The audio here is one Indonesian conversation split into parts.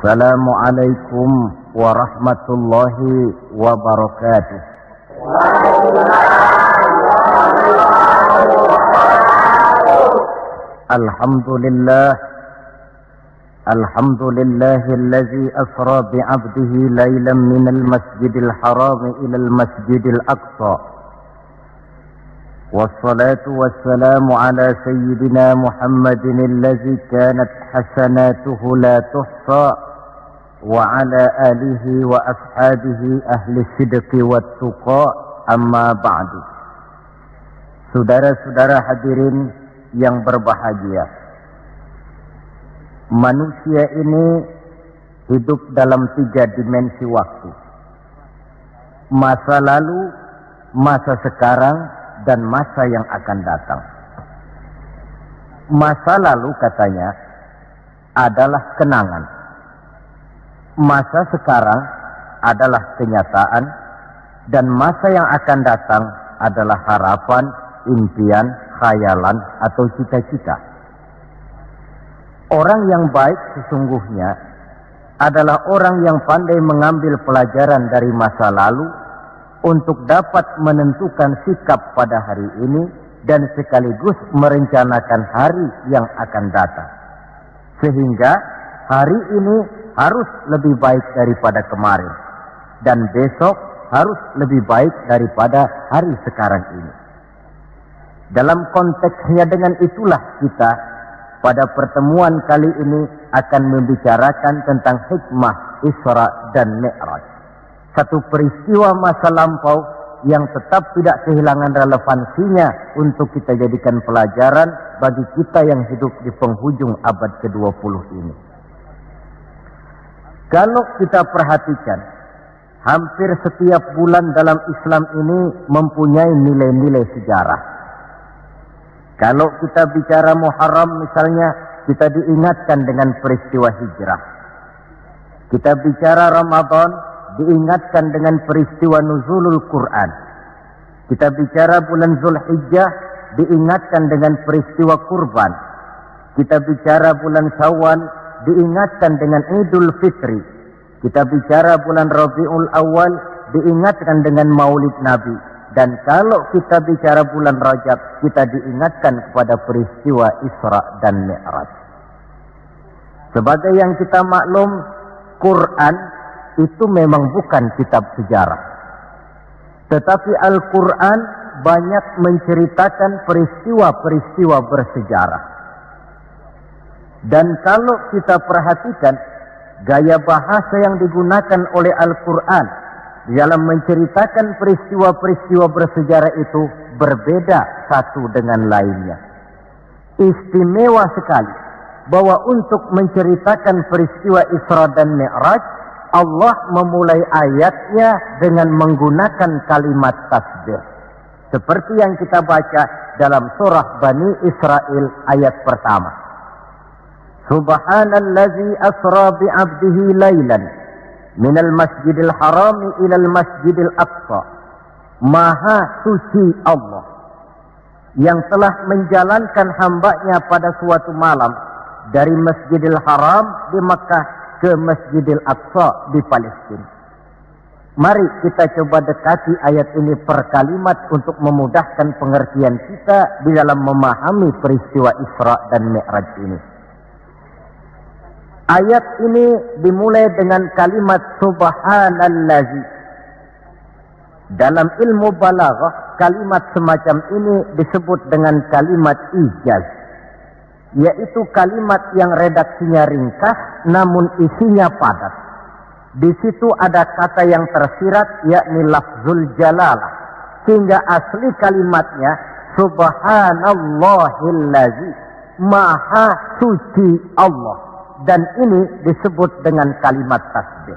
Assalamualaikum warahmatullahi wabarakatuh. Alhamdulillahilladzi asra bi'abdihi laylan minal masjidil haram ilal masjidil aqsa. والصلاة والسلام على سيدنا محمد الذي كانت حسناته لا تحصى وعلى آله وأصحابه أهل الصدق والتقى أما بعد. Saudara-saudara hadirin yang berbahagia, manusia ini hidup dalam 3 dimensi waktu: masa lalu, masa sekarang, dan masa yang akan datang. Masa lalu katanya adalah kenangan. Masa sekarang adalah kenyataan, dan masa yang akan datang adalah harapan, impian, khayalan, atau cita-cita. Orang yang baik sesungguhnya adalah orang yang pandai mengambil pelajaran dari masa lalu untuk dapat menentukan sikap pada hari ini dan sekaligus merencanakan hari yang akan datang. Sehingga hari ini harus lebih baik daripada kemarin, dan besok harus lebih baik daripada hari sekarang ini. Dalam konteksnya dengan itulah kita pada pertemuan kali ini akan membicarakan tentang hikmah Isra dan Mi'raj. Satu peristiwa masa lampau yang tetap tidak kehilangan relevansinya untuk kita jadikan pelajaran bagi kita yang hidup di penghujung abad ke-20 ini. Kalau kita perhatikan, hampir setiap bulan dalam Islam ini mempunyai nilai-nilai sejarah. Kalau kita bicara Muharram misalnya, kita diingatkan dengan peristiwa hijrah. Kita bicara Ramadan, diingatkan dengan peristiwa nuzulul Quran. Kita bicara bulan Zulhijjah, diingatkan dengan peristiwa kurban. Kita bicara bulan Syawal, diingatkan dengan Idul Fitri. Kita bicara bulan Rabiul Awal, diingatkan dengan Maulid Nabi. Dan kalau kita bicara bulan Rajab, kita diingatkan kepada peristiwa Isra dan Mi'raj. Sebagai yang kita maklum, Quran itu memang bukan kitab sejarah. Tetapi Al-Quran banyak menceritakan peristiwa-peristiwa bersejarah. Dan kalau kita perhatikan, gaya bahasa yang digunakan oleh Al-Quran dalam menceritakan peristiwa-peristiwa bersejarah itu berbeda satu dengan lainnya. Istimewa sekali bahwa untuk menceritakan peristiwa Isra dan Mi'raj, Allah memulai ayatnya dengan menggunakan kalimat tasbih. Seperti yang kita baca dalam surah Bani Israel ayat pertama. Subhanallazi asra bi'abdihi laylan minal masjidil harami ilal masjidil aqsa. Maha suci Allah yang telah menjalankan hambanya pada suatu malam dari Masjidil Haram di Makkah ke Masjidil Aqsa di Palestina. Mari kita coba dekati ayat ini per kalimat untuk memudahkan pengertian kita di dalam memahami peristiwa Isra dan Mi'raj ini. Ayat ini dimulai dengan kalimat Subhanallazi. Dalam ilmu balaghah, kalimat semacam ini disebut dengan kalimat ijaz, yaitu kalimat yang redaksinya ringkas namun isinya padat. Di situ ada kata yang tersirat, yakni lafzul jalalah, sehingga asli kalimatnya Subhanallahillazi, maha suci Allah, dan ini disebut dengan kalimat tasbih.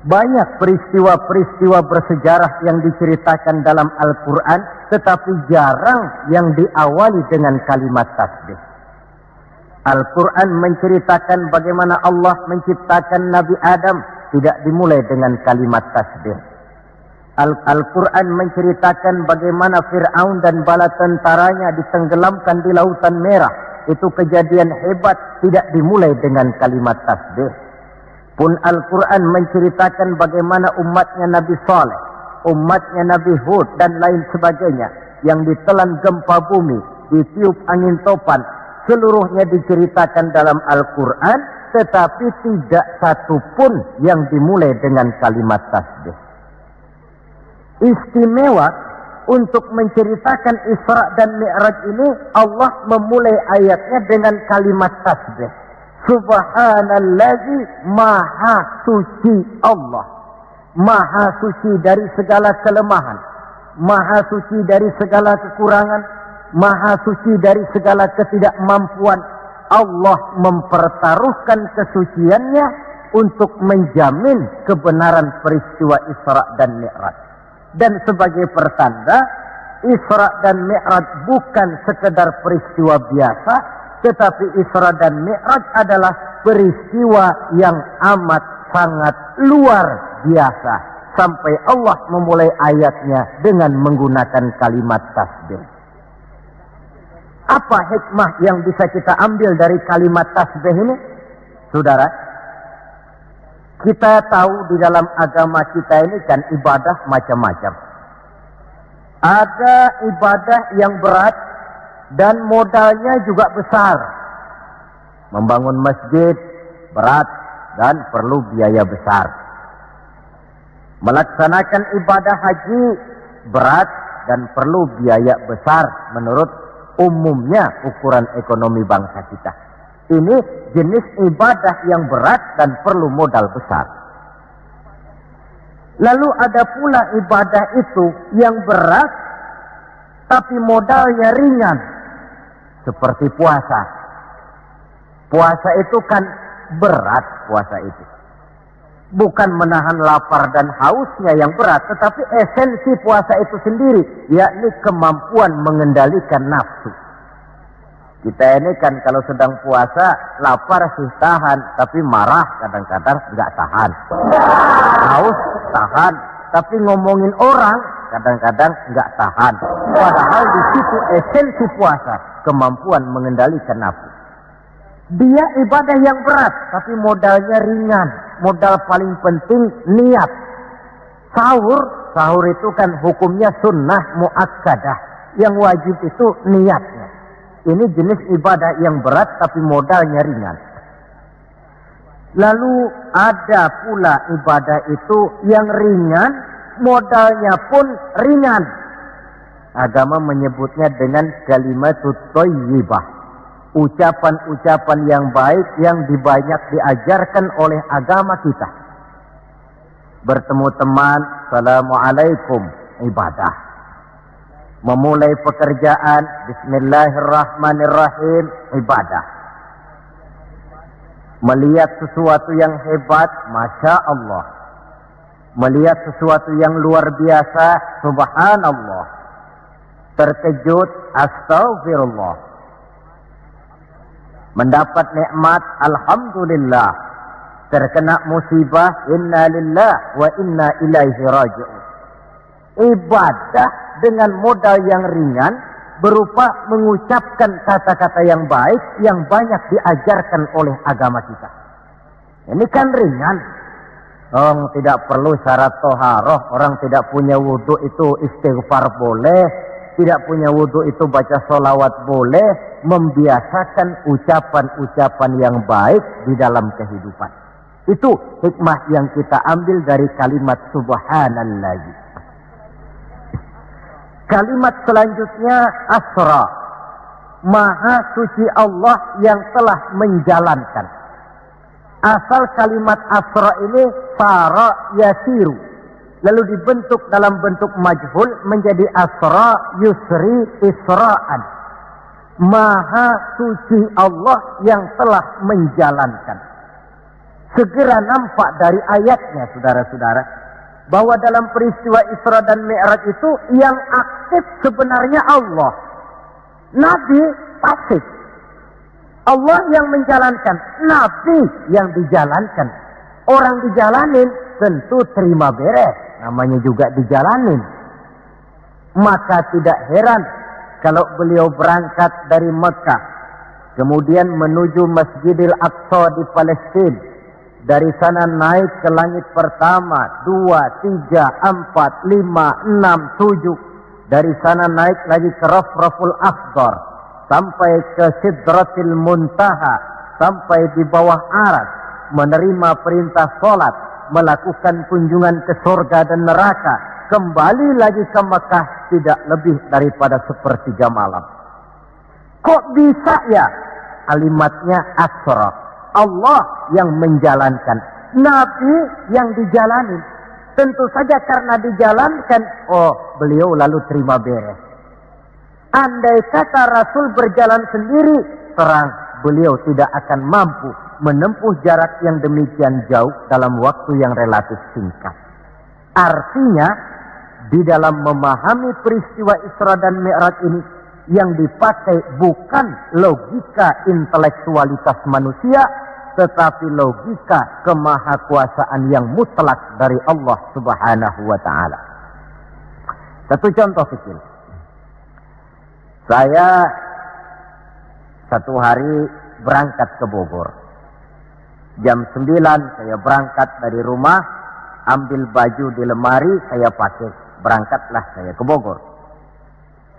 Banyak peristiwa-peristiwa bersejarah yang diceritakan dalam Al-Quran, tetapi jarang yang diawali dengan kalimat tasbih. Al-Quran menceritakan bagaimana Allah menciptakan Nabi Adam, tidak dimulai dengan kalimat tasbih. Al-Quran menceritakan bagaimana Fir'aun dan bala tentaranya ditenggelamkan di Lautan Merah, itu kejadian hebat tidak dimulai dengan kalimat tasbih. Pun Al-Quran menceritakan bagaimana umatnya Nabi Saleh, umatnya Nabi Hud dan lain sebagainya yang ditelan gempa bumi, ditiup angin topan, seluruhnya diceritakan dalam Al-Quran, tetapi tidak satu pun yang dimulai dengan kalimat tasbih. Istimewa untuk menceritakan Isra dan Mi'raj ini, Allah memulai ayatnya dengan kalimat tasbih. Subhanallazi, maha suci Allah. Maha suci dari segala kelemahan. Maha suci dari segala kekurangan. Maha suci dari segala ketidakmampuan. Allah mempertaruhkan kesuciannya untuk menjamin kebenaran peristiwa Isra dan Mi'raj. Dan sebagai pertanda, Isra dan Mi'raj bukan sekedar peristiwa biasa, tetapi Isra dan Mi'raj adalah peristiwa yang amat sangat luar biasa. Sampai Allah memulai ayatnya dengan menggunakan kalimat tasbih. Apa hikmah yang bisa kita ambil dari kalimat tasbih ini? Saudara, kita tahu di dalam agama kita ini kan ibadah macam-macam. Ada ibadah yang berat dan modalnya juga besar. Membangun masjid berat dan perlu biaya besar. Melaksanakan ibadah haji berat dan perlu biaya besar menurut umumnya ukuran ekonomi bangsa kita. Ini jenis ibadah yang berat dan perlu modal besar. Lalu ada pula ibadah itu yang berat tapi modalnya ringan. Seperti puasa. Puasa itu kan berat, puasa itu. Bukan menahan lapar dan hausnya yang berat, tetapi esensi puasa itu sendiri, yakni kemampuan mengendalikan nafsu. Kita ini kan kalau sedang puasa, lapar sih tahan, tapi marah kadang-kadang nggak tahan. Haus tahan, tapi ngomongin orang kadang-kadang nggak tahan. Padahal di situ esensi puasa, kemampuan mengendalikan nafsu. Dia ibadah yang berat, tapi modalnya ringan. Modal paling penting niat. Sahur itu kan hukumnya sunnah muakkadah. Yang wajib itu niatnya. Ini jenis ibadah yang berat tapi modalnya ringan. Lalu ada pula ibadah itu yang ringan, modalnya pun ringan. Agama menyebutnya dengan kalimatut thayyibah. Ucapan-ucapan yang baik yang dibanyak diajarkan oleh agama kita. Bertemu teman, assalamualaikum, ibadah. Memulai pekerjaan, bismillahirrahmanirrahim, ibadah. Melihat sesuatu yang hebat, masya Allah. Melihat sesuatu yang luar biasa, subhanallah. Terkejut, astaghfirullah. Mendapat nikmat, alhamdulillah. Terkena musibah, inna lillah wa inna ilaihi raji'un. Ibadah dengan modal yang ringan berupa mengucapkan kata-kata yang baik yang banyak diajarkan oleh agama kita. Ini kan ringan. Orang tidak perlu syarat toharoh, orang tidak punya wudhu itu istighfar boleh. Tidak punya wudhu itu baca sholawat boleh. Membiasakan ucapan-ucapan yang baik di dalam kehidupan. Itu hikmah yang kita ambil dari kalimat subhanallah. Kalimat selanjutnya asra. Maha suci Allah yang telah menjalankan. Asal kalimat asra ini sara yasiru. Lalu dibentuk dalam bentuk majhul menjadi asra yusri isra'an. Maha suci Allah yang telah menjalankan. Segera nampak dari ayatnya, saudara-saudara, bahwa dalam peristiwa Isra dan Mi'raj itu yang aktif sebenarnya Allah. Nabi pasif. Allah yang menjalankan, Nabi yang dijalankan. Orang dijalanin tentu terima beres, namanya juga dijalanin. Maka tidak heran kalau beliau berangkat dari Mekah kemudian menuju Masjidil Aqsa di Palestina. Dari sana naik ke langit pertama, 2, 3, 4, 5, 6, 7. Dari sana naik lagi ke Rafraful Akhdar, sampai ke Sidratil Muntaha, sampai di bawah Aras, menerima perintah sholat, melakukan kunjungan ke surga dan neraka, kembali lagi ke Mekah tidak lebih daripada sepertiga malam. Kok bisa ya? Kalimatnya Asra. Allah yang menjalankan, Nabi yang dijalani. Tentu saja karena dijalankan, beliau lalu terima beres. Andai kata Rasul berjalan sendiri, terang beliau tidak akan mampu menempuh jarak yang demikian jauh dalam waktu yang relatif singkat. Artinya, di dalam memahami peristiwa Isra dan Mi'raj ini, yang dipakai bukan logika intelektualitas manusia, tetapi logika kemahakuasaan yang mutlak dari Allah Subhanahu wa ta'ala. Satu contoh kecil. Saya satu hari berangkat ke Bogor. Jam 9 saya berangkat dari rumah, ambil baju di lemari, saya pakai. Berangkatlah saya ke Bogor.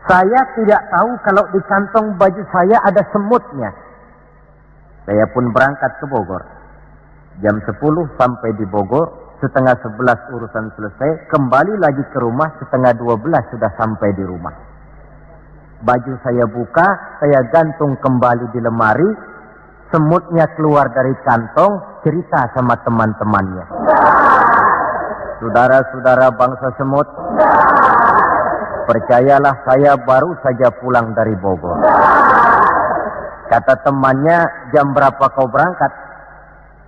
Saya tidak tahu kalau di kantong baju saya ada semutnya. Saya pun berangkat ke Bogor. Jam 10 sampai di Bogor, setengah 11 urusan selesai, kembali lagi ke rumah, setengah 12 sudah sampai di rumah. Baju saya buka, saya gantung kembali di lemari, semutnya keluar dari kantong, cerita sama teman-temannya. Saudara-saudara bangsa semut, percayalah saya baru saja pulang dari Bogor. Kata temannya, jam berapa kau berangkat?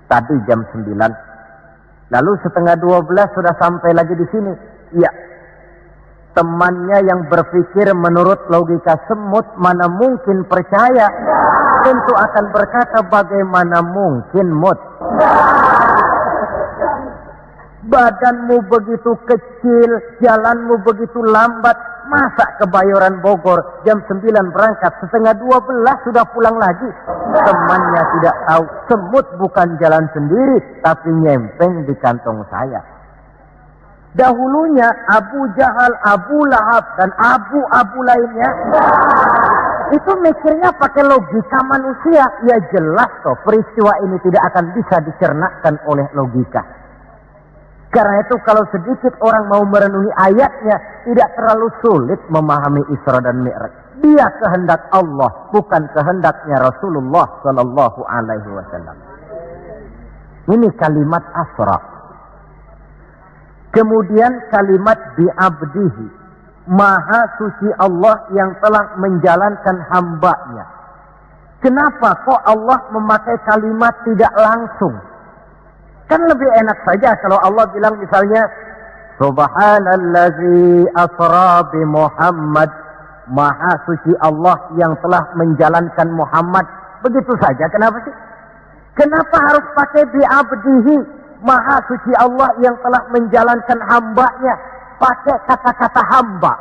Tadi jam 9. Lalu setengah 12 sudah sampai lagi di sini. Iya. Temannya yang berpikir menurut logika semut, mana mungkin percaya. Tentu akan berkata, bagaimana mungkin mut? Badanmu begitu kecil, jalanmu begitu lambat, masa ke Bayoran Bogor jam 9 berangkat, setengah 12 sudah pulang lagi. Temannya tidak tahu, semut bukan jalan sendiri, tapi nyempeng di kantong saya. Dahulunya Abu Jahal, Abu Lahab, dan Abu lainnya, itu mikirnya pakai logika manusia. Ya jelas toh, peristiwa ini tidak akan bisa dicernakkan oleh logika. Karena itu kalau sedikit orang mau merenungi ayatnya, tidak terlalu sulit memahami Isra dan Mi'raj. Dia kehendak Allah, bukan kehendaknya Rasulullah Sallallahu Alaihi Wasallam. Ini kalimat Asra. Kemudian kalimat bi'abdihi, Maha suci Allah yang telah menjalankan hambanya. Kenapa kok Allah memakai kalimat tidak langsung? Kan lebih enak saja kalau Allah bilang misalnya, Subhanallazi asra bi Muhammad, Maha suci Allah yang telah menjalankan Muhammad. Begitu saja, kenapa sih? Kenapa harus pakai bi'abdihi, Maha suci Allah yang telah menjalankan hambanya? Pakai kata-kata hamba.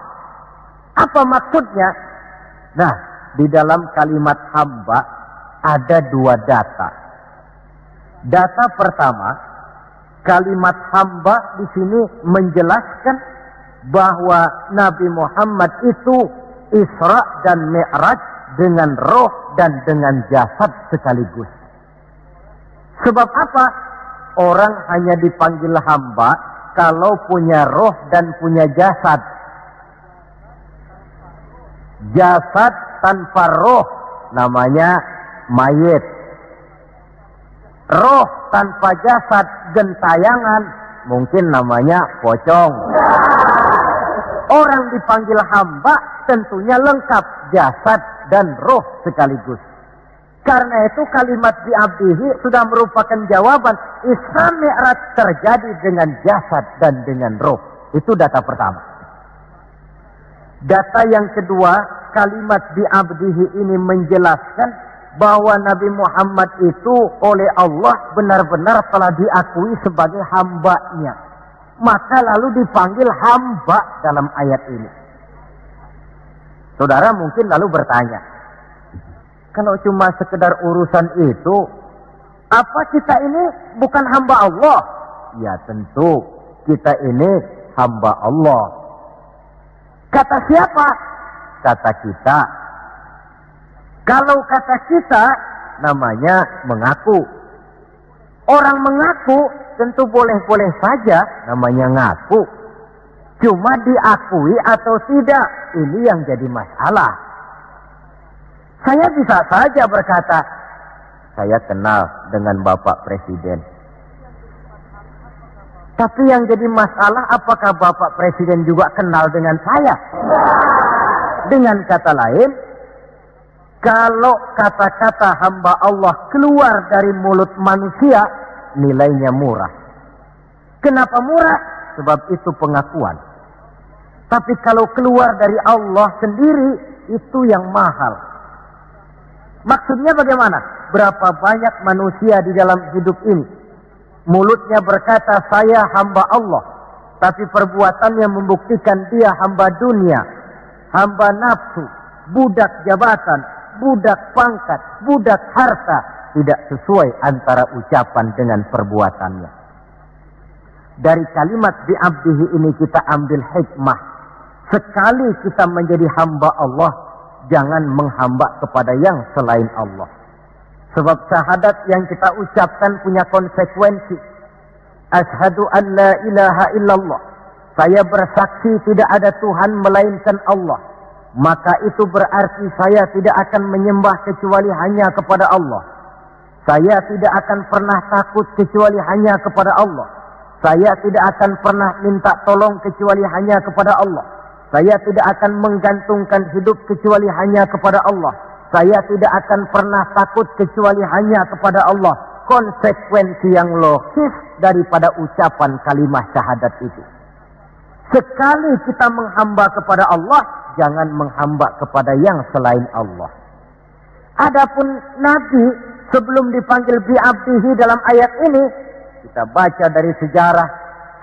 Apa maksudnya? Nah, di dalam kalimat hamba ada dua data. Data pertama, kalimat hamba di sini menjelaskan bahwa Nabi Muhammad itu Isra dan Mi'raj dengan roh dan dengan jasad sekaligus. Sebab apa? Orang hanya dipanggil hamba kalau punya roh dan punya jasad. Jasad tanpa roh namanya mayit. Roh tanpa jasad gentayangan, mungkin namanya pocong. Orang dipanggil hamba tentunya lengkap jasad dan roh sekaligus. Karena itu kalimat bi'abdihi sudah merupakan jawaban Isra Mi'raj terjadi dengan jasad dan dengan roh. Itu data pertama. Data yang kedua, kalimat bi'abdihi ini menjelaskan bahwa Nabi Muhammad itu oleh Allah benar-benar telah diakui sebagai hambanya. Maka lalu dipanggil hamba dalam ayat ini. Saudara mungkin lalu bertanya, Kalau cuma sekedar urusan itu, apa kita ini bukan hamba Allah? Ya tentu, kita ini hamba Allah. Kata siapa? Kata kita. Kalau kata kita, namanya mengaku. Orang mengaku tentu boleh-boleh saja, namanya ngaku. Cuma diakui atau tidak, ini yang jadi masalah. Saya bisa saja berkata, saya kenal dengan Bapak Presiden. Tapi yang jadi masalah, apakah Bapak Presiden juga kenal dengan saya? Dengan kata lain, kalau kata-kata hamba Allah keluar dari mulut manusia, nilainya murah. Kenapa murah? Sebab itu pengakuan. Tapi kalau keluar dari Allah sendiri, itu yang mahal. Maksudnya bagaimana? Berapa banyak manusia di dalam hidup ini, mulutnya berkata saya hamba Allah, tapi perbuatannya membuktikan dia hamba dunia, hamba nafsu, budak jabatan, budak pangkat, budak harta. Tidak sesuai antara ucapan dengan perbuatannya. Dari kalimat bi'abdihi ini kita ambil hikmah. Sekali kita menjadi hamba Allah, jangan menghamba kepada yang selain Allah. Sebab syahadat yang kita ucapkan punya konsekuensi. Asyhadu an la ilaha illallah. Saya bersaksi tidak ada Tuhan melainkan Allah. Maka itu berarti saya tidak akan menyembah kecuali hanya kepada Allah. Saya tidak akan pernah takut kecuali hanya kepada Allah. Saya tidak akan pernah minta tolong kecuali hanya kepada Allah. Saya tidak akan menggantungkan hidup kecuali hanya kepada Allah. Saya tidak akan pernah takut kecuali hanya kepada Allah. Konsekuensi yang logis daripada ucapan kalimat syahadat itu. Sekali kita menghamba kepada Allah, jangan menghamba kepada yang selain Allah. Adapun Nabi sebelum dipanggil bi'abdihi dalam ayat ini, kita baca dari sejarah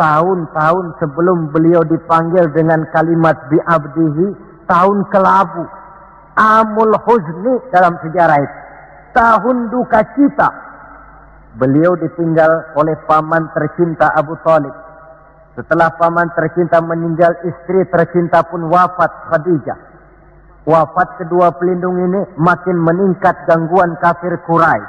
tahun-tahun sebelum beliau dipanggil dengan kalimat bi'abdihi, tahun kelabu, amul huzni dalam sejarah itu, tahun duka cita. Beliau ditinggal oleh paman tercinta Abu Thalib. Setelah paman tercinta meninggal, istri tercinta pun wafat, Khadijah. Wafat kedua pelindung ini, makin meningkat gangguan kafir Quraisy.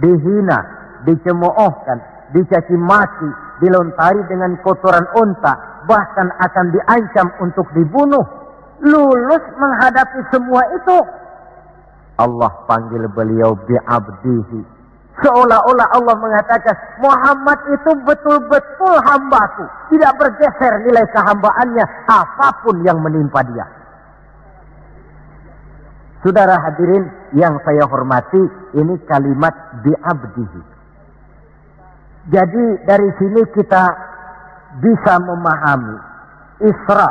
Dihina, dicemoohkan, dicaci maki, dilontari dengan kotoran unta, bahkan akan diancam untuk dibunuh. Lulus menghadapi semua itu, Allah panggil beliau bi'abdihi. Seolah-olah Allah mengatakan, Muhammad itu betul-betul hambaku, tidak bergeser nilai kehambaannya apapun yang menimpa dia. Saudara hadirin yang saya hormati, ini kalimat bi'abdihi. Jadi dari sini kita bisa memahami Isra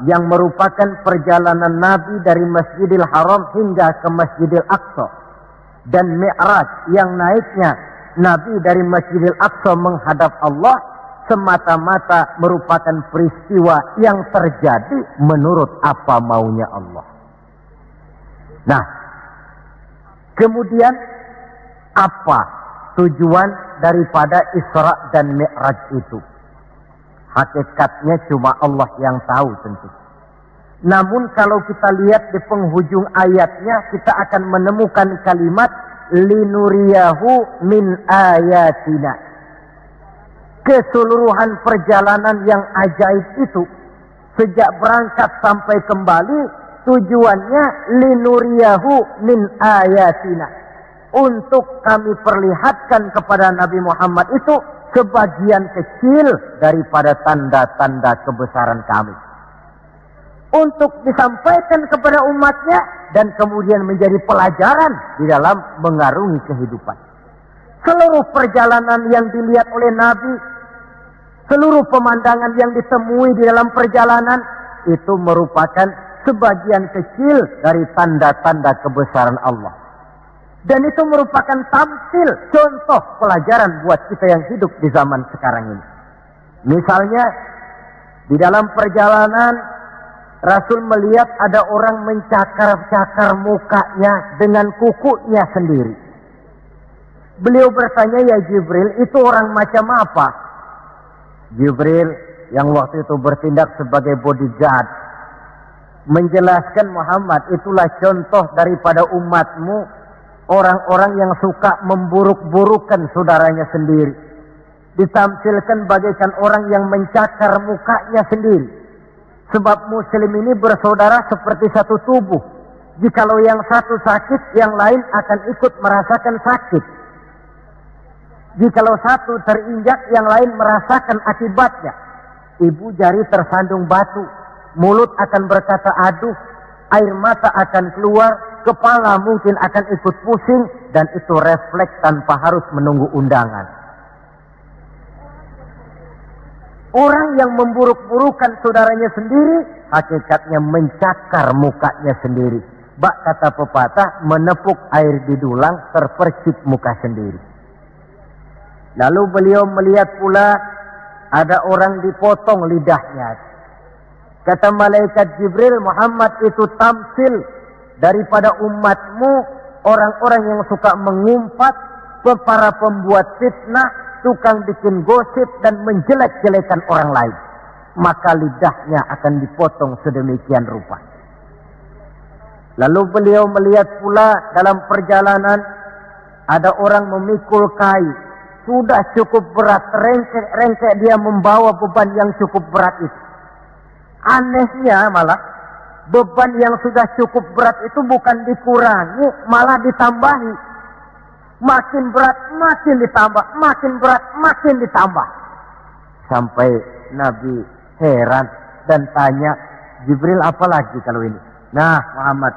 yang merupakan perjalanan Nabi dari Masjidil Haram hingga ke Masjidil Aqsa. Dan Mi'raj yang naiknya Nabi dari Masjidil Aqsa menghadap Allah semata-mata merupakan peristiwa yang terjadi menurut apa maunya Allah. Nah, kemudian apa tujuan daripada Isra dan Mi'raj itu? Hakikatnya cuma Allah yang tahu tentu. Namun kalau kita lihat di penghujung ayatnya, kita akan menemukan kalimat linuriyahu min ayatina. Keseluruhan perjalanan yang ajaib itu, sejak berangkat sampai kembali, tujuannya linuriyahu min ayatina. Untuk kami perlihatkan kepada Nabi Muhammad itu sebagian kecil daripada tanda-tanda kebesaran kami. Untuk disampaikan kepada umatnya dan kemudian menjadi pelajaran di dalam mengarungi kehidupan. Seluruh perjalanan yang dilihat oleh Nabi, seluruh pemandangan yang ditemui di dalam perjalanan, itu merupakan sebagian kecil dari tanda-tanda kebesaran Allah. Dan itu merupakan tampil, contoh pelajaran buat kita yang hidup di zaman sekarang ini. Misalnya, di dalam perjalanan Rasul melihat ada orang mencakar-cakar mukanya dengan kukunya sendiri. Beliau bertanya, ya Jibril, itu orang macam apa? Jibril yang waktu itu bertindak sebagai bodyguard menjelaskan, Muhammad, itulah contoh daripada umatmu, orang-orang yang suka memburuk-burukan saudaranya sendiri. Ditamsilkan bagaikan orang yang mencakar mukanya sendiri. Sebab muslim ini bersaudara seperti satu tubuh. Jikalau yang satu sakit, yang lain akan ikut merasakan sakit. Jikalau satu terinjak, yang lain merasakan akibatnya. Ibu jari tersandung batu, mulut akan berkata aduh, air mata akan keluar, kepala mungkin akan ikut pusing, dan itu refleks tanpa harus menunggu undangan. Orang yang memburuk-burukan saudaranya sendiri, hakikatnya mencakar mukanya sendiri. Bak kata pepatah, menepuk air di dulang, terpercik muka sendiri. Lalu beliau melihat pula ada orang dipotong lidahnya. Kata malaikat Jibril, Muhammad, itu tamsil daripada umatmu, orang-orang yang suka mengumpat, para pembuat fitnah, tukang bikin gosip dan menjelek-jelekan orang lain. Maka lidahnya akan dipotong sedemikian rupa. Lalu beliau melihat pula dalam perjalanan ada orang memikul kayu. Sudah cukup berat, rengkek dia membawa beban yang cukup berat itu. Anehnya malah beban yang sudah cukup berat itu bukan dikurangi, malah ditambahi. Makin berat, makin ditambah. Makin berat, makin ditambah. Sampai Nabi heran dan tanya, Jibril, apa lagi kalau ini? Nah, Muhammad,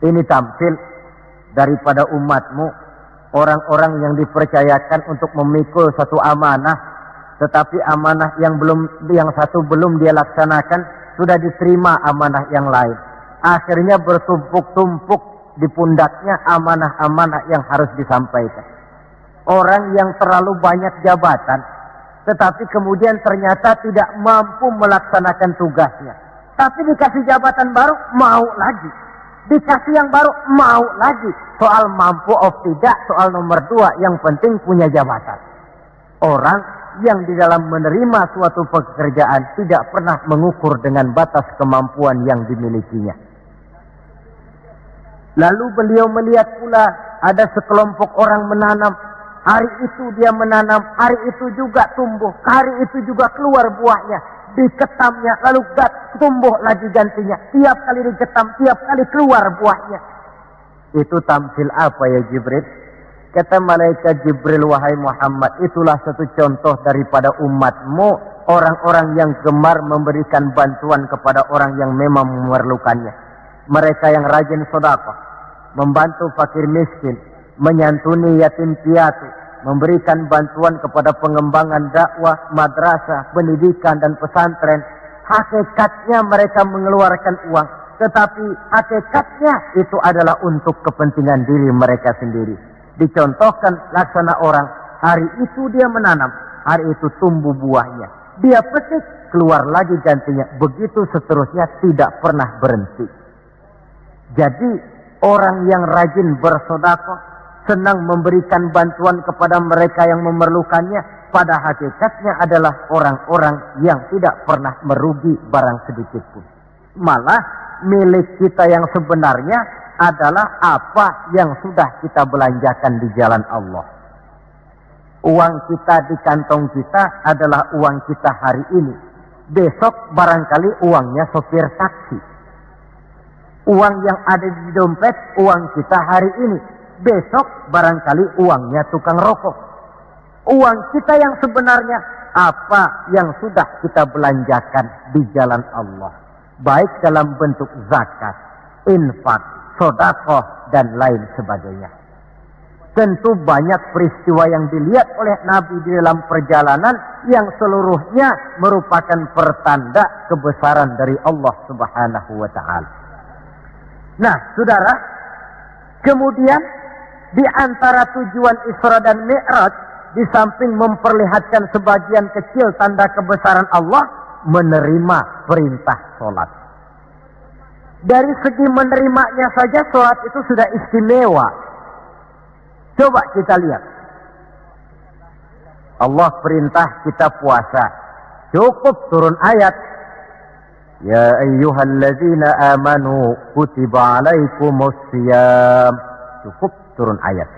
ini tamsil daripada umatmu, orang-orang yang dipercayakan untuk memikul satu amanah, tetapi amanah yang satu belum dia laksanakan, sudah diterima amanah yang lain. Akhirnya bertumpuk-tumpuk di pundaknya amanah-amanah yang harus disampaikan. Orang yang terlalu banyak jabatan, tetapi kemudian ternyata tidak mampu melaksanakan tugasnya. Tapi dikasih jabatan baru, mau lagi. Dikasih yang baru, mau lagi. Soal mampu atau tidak, soal nomor 2, yang penting punya jabatan. Orang yang di dalam menerima suatu pekerjaan tidak pernah mengukur dengan batas kemampuan yang dimilikinya. Lalu beliau melihat pula ada sekelompok orang menanam. Hari itu dia menanam, hari itu juga tumbuh, hari itu juga keluar buahnya. Diketamnya, lalu tumbuh lagi gantinya. Tiap kali diketam, tiap kali keluar buahnya. Itu tamsil apa ya Jibril? Kata malaikat Jibril, wahai Muhammad, itulah satu contoh daripada umatmu, orang-orang yang gemar memberikan bantuan kepada orang yang memang memerlukannya. Mereka yang rajin sedekah, membantu fakir miskin, menyantuni yatim piatu, memberikan bantuan kepada pengembangan dakwah, madrasah, pendidikan dan pesantren. Hakikatnya mereka mengeluarkan uang, tetapi hakikatnya itu adalah untuk kepentingan diri mereka sendiri. Dicontohkan laksana orang, hari itu dia menanam, hari itu tumbuh buahnya. Dia petik, keluar lagi gantinya. Begitu seterusnya, tidak pernah berhenti. Jadi orang yang rajin bersedekah, senang memberikan bantuan kepada mereka yang memerlukannya, pada hakikatnya adalah orang-orang yang tidak pernah merugi barang sedikit pun. Malah milik kita yang sebenarnya adalah apa yang sudah kita belanjakan di jalan Allah. Uang kita di kantong kita adalah uang kita hari ini. Besok barangkali uangnya sopir taksi. Uang yang ada di dompet, uang kita hari ini. Besok barangkali uangnya tukang rokok. Uang kita yang sebenarnya, apa yang sudah kita belanjakan di jalan Allah. Baik dalam bentuk zakat, infak, sedekah, dan lain sebagainya. Tentu banyak peristiwa yang dilihat oleh Nabi di dalam perjalanan yang seluruhnya merupakan pertanda kebesaran dari Allah Subhanahu wa Ta'ala. Nah, saudara, kemudian di antara tujuan Isra dan Mi'raj, di samping memperlihatkan sebagian kecil tanda kebesaran Allah, menerima perintah sholat. Dari segi menerimanya saja sholat itu sudah istimewa. Coba kita lihat. Allah perintah kita puasa. Cukup turun ayat. Ya ayyuhalladzina amanu kutiba alaikumus siyam. Cukup turun ayat.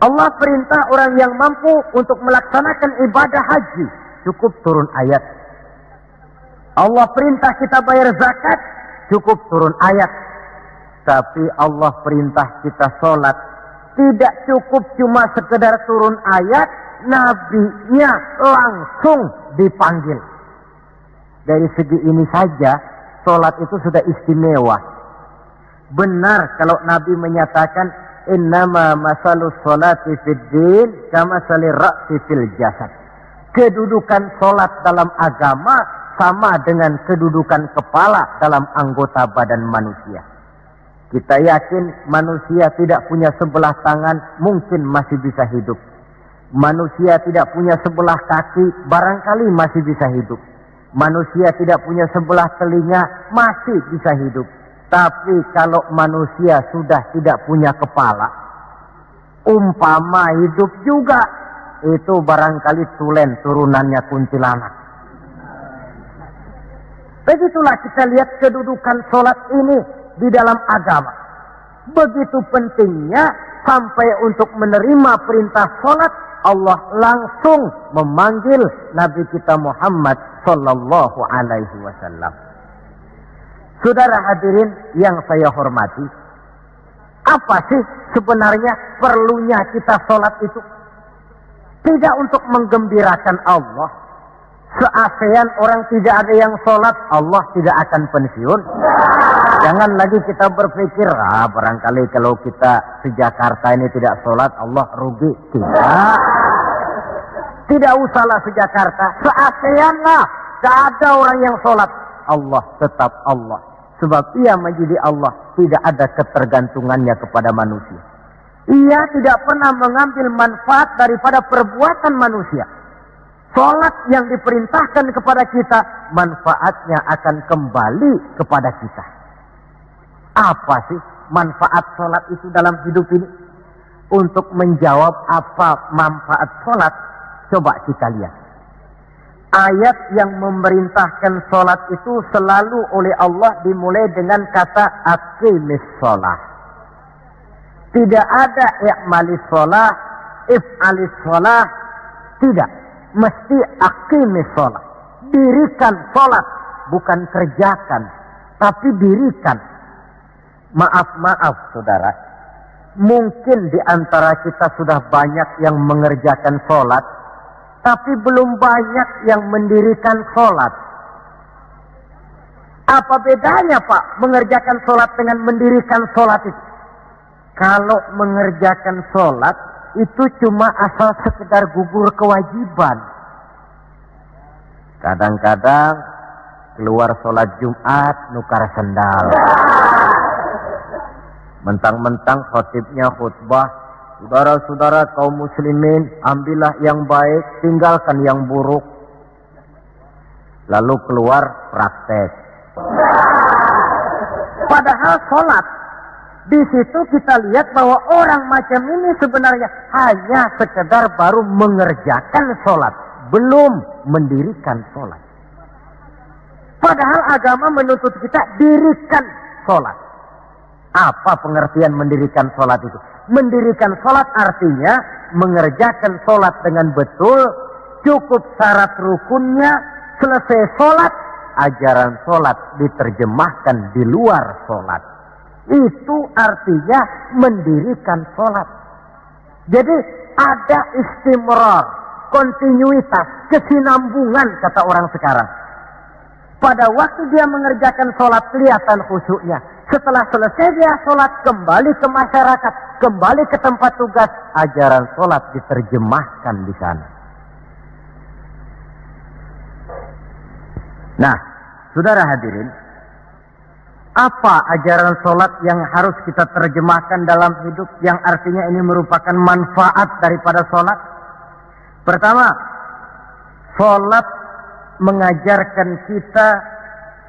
Allah perintah orang yang mampu untuk melaksanakan ibadah haji. Cukup turun ayat. Allah perintah kita bayar zakat. Cukup turun ayat. Tapi Allah perintah kita sholat. Tidak cukup cuma sekedar turun ayat. Nabinya langsung dipanggil. Dari segi ini saja, sholat itu sudah istimewa. Benar kalau Nabi menyatakan, innama masalus sholati fid din kama salir ra'si fil jasad. Kedudukan sholat dalam agama sama dengan kedudukan kepala dalam anggota badan manusia. Kita yakin manusia tidak punya sebelah tangan, mungkin masih bisa hidup. Manusia tidak punya sebelah kaki, barangkali masih bisa hidup. Manusia tidak punya sebelah telinga, masih bisa hidup. Tapi kalau manusia sudah tidak punya kepala, umpama hidup juga, itu barangkali tulen turunannya kuntilanak. Begitulah kita lihat kedudukan sholat ini di dalam agama. Begitu pentingnya sampai untuk menerima perintah sholat, Allah langsung memanggil Nabi kita Muhammad sallallahu alaihi wasallam. Saudara hadirin yang saya hormati, apa sih sebenarnya perlunya kita sholat itu? Tidak untuk menggembirakan Allah. Se-ASEAN orang tidak ada yang sholat, Allah tidak akan pensiun. Jangan lagi kita berpikir, barangkali kalau kita di Jakarta ini tidak sholat, Allah rugi. Tidak. Tidak usahlah se Jakarta. Se-ASEAN lah. Tidak ada orang yang sholat. Allah tetap Allah. Sebab ia menjadi Allah. Tidak ada ketergantungannya kepada manusia. Ia tidak pernah mengambil manfaat daripada perbuatan manusia. Sholat yang diperintahkan kepada kita, manfaatnya akan kembali kepada kita. Apa sih manfaat sholat itu dalam hidup ini? Untuk menjawab apa manfaat sholat, coba kita lihat. Ayat yang memerintahkan sholat itu selalu oleh Allah dimulai dengan kata aqimis sholat. Tidak ada i'malis sholat, if'alis sholat, tidak. Mesti aqimis sholat. Dirikan sholat. Bukan kerjakan. Tapi dirikan. Maaf saudara. Mungkin di antara kita sudah banyak yang mengerjakan sholat. Tapi belum banyak yang mendirikan sholat. Apa bedanya Pak mengerjakan sholat dengan mendirikan sholat itu? Kalau mengerjakan sholat itu cuma asal sekedar gugur kewajiban. Kadang-kadang keluar sholat Jumat nukar sendal. Mentang-mentang khotibnya khutbah, saudara-saudara kaum muslimin, ambillah yang baik, tinggalkan yang buruk. Lalu keluar praktek. Padahal sholat, di situ kita lihat bahwa orang macam ini sebenarnya hanya sekedar baru mengerjakan sholat, belum mendirikan sholat. Padahal agama menuntut kita dirikan sholat. Apa pengertian mendirikan sholat itu? Mendirikan sholat artinya mengerjakan sholat dengan betul, cukup syarat rukunnya, selesai sholat, ajaran sholat diterjemahkan di luar sholat. Itu artinya mendirikan sholat. Jadi ada istimrar, kontinuitas, kesinambungan kata orang sekarang. Pada waktu dia mengerjakan sholat kelihatan khusyuknya. Setelah selesai dia sholat kembali ke masyarakat, kembali ke tempat tugas, ajaran sholat diterjemahkan di sana. Nah, saudara hadirin, apa ajaran sholat yang harus kita terjemahkan dalam hidup yang artinya ini merupakan manfaat daripada sholat? Pertama, Salat mengajarkan kita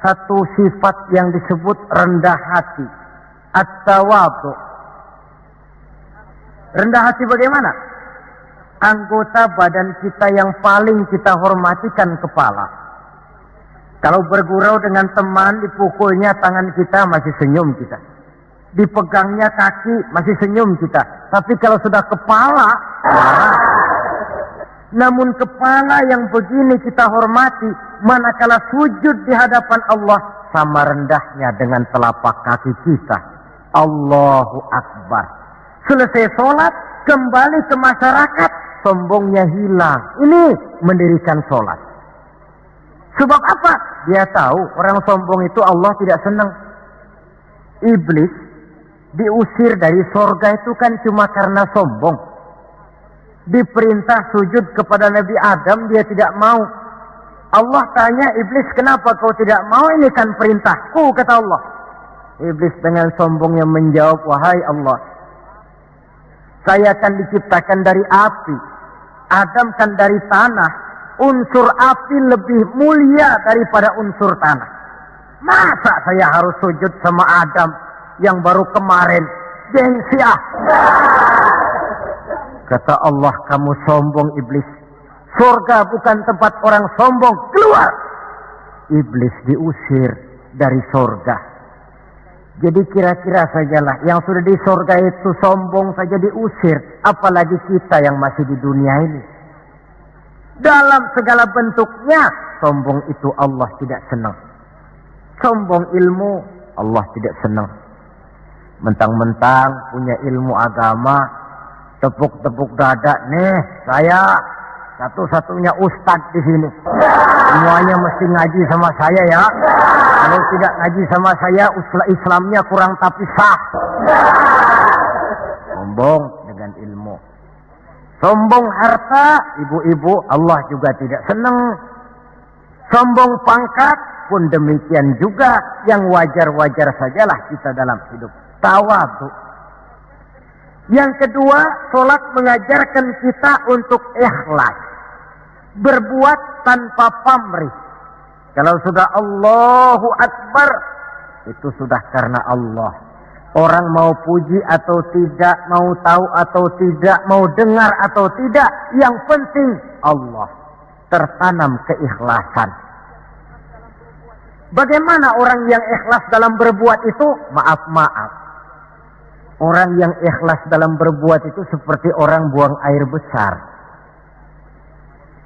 satu sifat yang disebut rendah hati, at-tawadhu. Rendah hati bagaimana? Anggota badan kita yang paling kita hormatikan kepala. Kalau bergurau dengan teman, dipukulnya tangan kita, masih senyum kita. Dipegangnya kaki, masih senyum kita. Tapi kalau sudah kepala, marah. Namun kepala yang begini kita hormati, manakala sujud di hadapan Allah, sama rendahnya dengan telapak kaki kita. Allahu Akbar. Selesai sholat, kembali ke masyarakat, sombongnya hilang. Ini mendirikan sholat. Sebab apa? Dia tahu orang sombong itu Allah tidak senang. Iblis diusir dari sorga itu kan cuma karena sombong. Diperintah sujud kepada Nabi Adam, dia tidak mau. Allah tanya Iblis, kenapa kau tidak mau? Ini kan perintahku, kata Allah. Iblis dengan sombongnya menjawab, wahai Allah, saya akan diciptakan dari api, Adam kan dari tanah. Unsur api lebih mulia daripada unsur tanah. Masa saya harus sujud sama Adam yang baru kemarin? Gengsi ah. Kata Allah, kamu sombong Iblis. Surga bukan tempat orang sombong. Keluar. Iblis diusir dari surga. Jadi kira-kira sajalah yang sudah di surga itu sombong saja diusir, apalagi kita yang masih di dunia ini. Dalam segala bentuknya, sombong itu Allah tidak senang. Sombong ilmu, Allah tidak senang. Mentang-mentang punya ilmu agama, tepuk-tepuk dada, nih saya satu-satunya ustadz di sini. Semuanya mesti ngaji sama saya ya. Kalau tidak ngaji sama saya, Islamnya kurang tapi sah. Sombong dengan ilmu. Sombong harta, ibu-ibu, Allah juga tidak senang. Sombong pangkat pun demikian juga, yang wajar-wajar sajalah kita dalam hidup. Tawadhu. Yang kedua, sholat mengajarkan kita untuk ikhlas. Berbuat tanpa pamrih. Kalau sudah Allahu Akbar, itu sudah karena Allah. Orang mau puji atau tidak, mau tahu atau tidak, mau dengar atau tidak, yang penting Allah. Tertanam keikhlasan. Bagaimana orang yang ikhlas dalam berbuat itu? Maaf-maaf. Orang yang ikhlas dalam berbuat itu seperti orang buang air besar.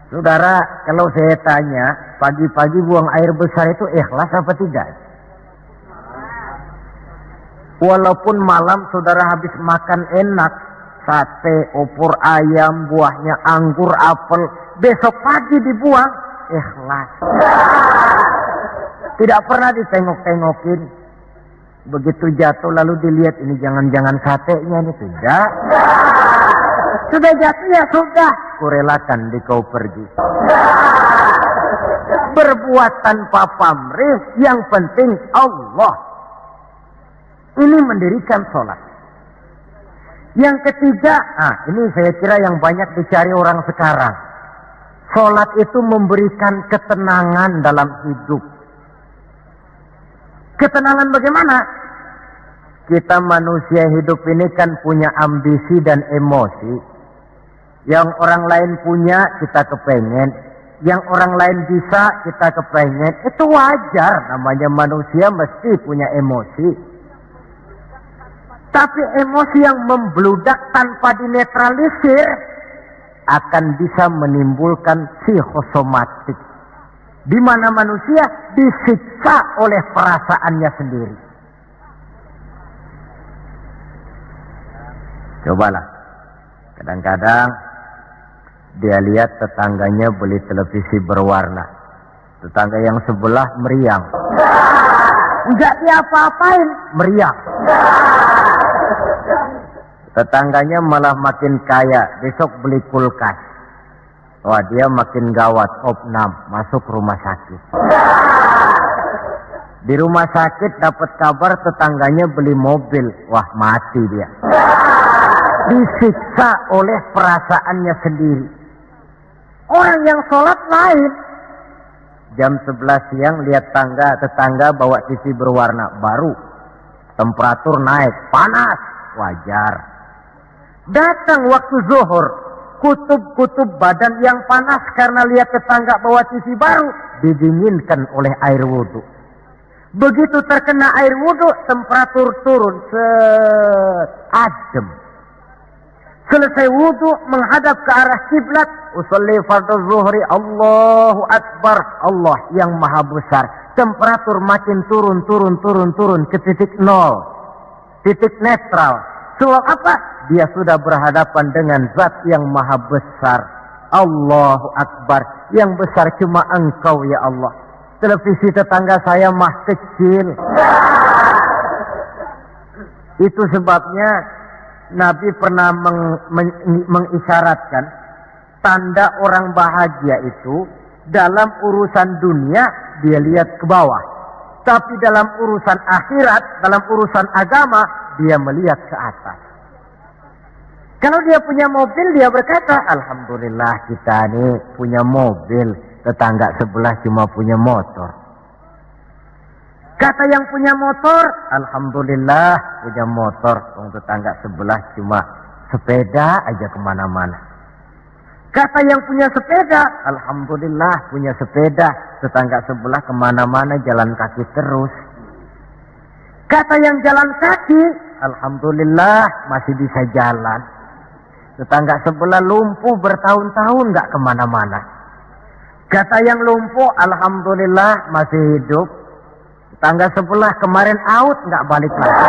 Saudara, kalau saya tanya, pagi-pagi buang air besar itu ikhlas apa tidak? Walaupun malam saudara habis makan enak, sate, opor ayam, buahnya anggur, apel, besok pagi dibuang, ikhlas. Tidak pernah ditengok-tengokin. Begitu jatuh lalu dilihat, ini jangan-jangan satenya ini, tidak. Sudah jatuh ya sudah, kurelakan di kau pergi. Berbuat tanpa pamrih, yang penting Allah. Ini mendirikan sholat. Yang ketiga, ini saya kira yang banyak dicari orang sekarang. Sholat itu memberikan ketenangan dalam hidup. Ketenangan bagaimana? Kita manusia hidup ini kan punya ambisi dan emosi. Yang orang lain punya, kita kepengen. Yang orang lain bisa, kita kepengen. Itu wajar, namanya manusia mesti punya emosi. Tapi emosi yang membludak tanpa dinetralisir akan bisa menimbulkan psikosomatik. Di mana manusia disiksa oleh perasaannya sendiri. Cobalah. Kadang-kadang dia lihat tetangganya beli televisi berwarna. Tetangga yang sebelah meriang. Enggak diapa-apain, meriang. Tetangganya malah makin kaya, besok beli kulkas. Wah, dia makin gawat, opnam, masuk rumah sakit. Di rumah sakit dapat kabar tetangganya beli mobil, wah mati dia. Disiksa oleh perasaannya sendiri. Orang yang sholat lain. Jam 11 siang lihat tetangga bawa TV berwarna baru. Temperatur naik, panas, wajar. Datang waktu zuhur, kutub-kutub badan yang panas karena lihat tetangga bawa TV baru, didinginkan oleh air wudhu. Begitu terkena air wudhu, temperatur turun, adem. Selesai wudhu, menghadap ke arah kiblat, usolli fardhu zuhri, Allahu Akbar, Allah yang maha besar. Temperatur makin turun ke titik nol, titik netral. Sebab apa? Dia sudah berhadapan dengan zat yang maha besar. Allahu Akbar, yang besar cuma Engkau ya Allah. Televisi tetangga saya mah kecil. Itu sebabnya Nabi pernah mengisyaratkan tanda orang bahagia itu dalam urusan dunia dia lihat ke bawah, tapi dalam urusan akhirat, dalam urusan agama dia melihat ke atas. Kalau dia punya mobil, dia berkata, Alhamdulillah kita ini punya mobil, tetangga sebelah cuma punya motor. Kata yang punya motor, Alhamdulillah punya motor, tetangga sebelah cuma sepeda aja kemana-mana. Kata yang punya sepeda, Alhamdulillah punya sepeda, tetangga sebelah kemana-mana jalan kaki terus. Kata yang jalan kaki, Alhamdulillah masih bisa jalan. Tetangga sebelah lumpuh bertahun-tahun gak kemana-mana. Kata yang lumpuh, Alhamdulillah masih hidup. Tetangga sebelah kemarin out gak balik lagi.